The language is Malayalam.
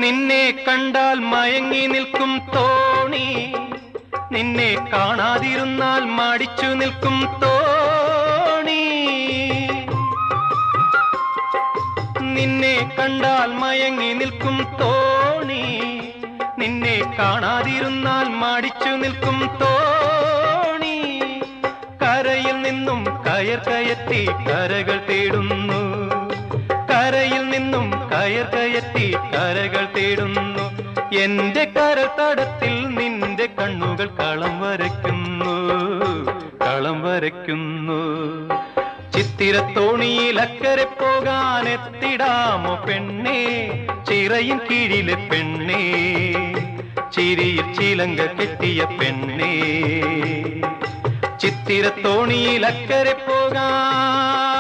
നിന്നെ കണ്ടാൽ മയങ്ങി നിൽക്കും തോണി, നിന്നെ കാണാതിരുന്നാൽ മടിച്ചു നിൽക്കും തോണി. നിന്നെ കണ്ടാൽ മയങ്ങി നിൽക്കും തോണി, നിന്നെ കാണാതിരുന്നാൽ മടിച്ചു നിൽക്കും തോണി. കരയിൽ നിന്നും കയർ കയറ്റി കരകൾ തേടുന്നു, കരയിൽ നിന്നും കയർ കയറ്റി കരകൾ തേടുന്നു. എന്റെ കരതടത്തിൽ നിന്റെ കണ്ണുകൾ കളം വരയ്ക്കുന്നു, കളം വരയ്ക്കുന്നു. ചിത്തിരത്തോണിയിൽ അക്കരെ പോകാൻ എത്തിടാമോ പെണ്ണേ, ചിറയിൻ കീഴിലെ പെണ്ണേ, ചിരിയിൽ ചിലങ്ക കെട്ടിയ പെണ്ണേ. ചിത്തിരത്തോണിയിൽ അക്കരെ പോകാൻ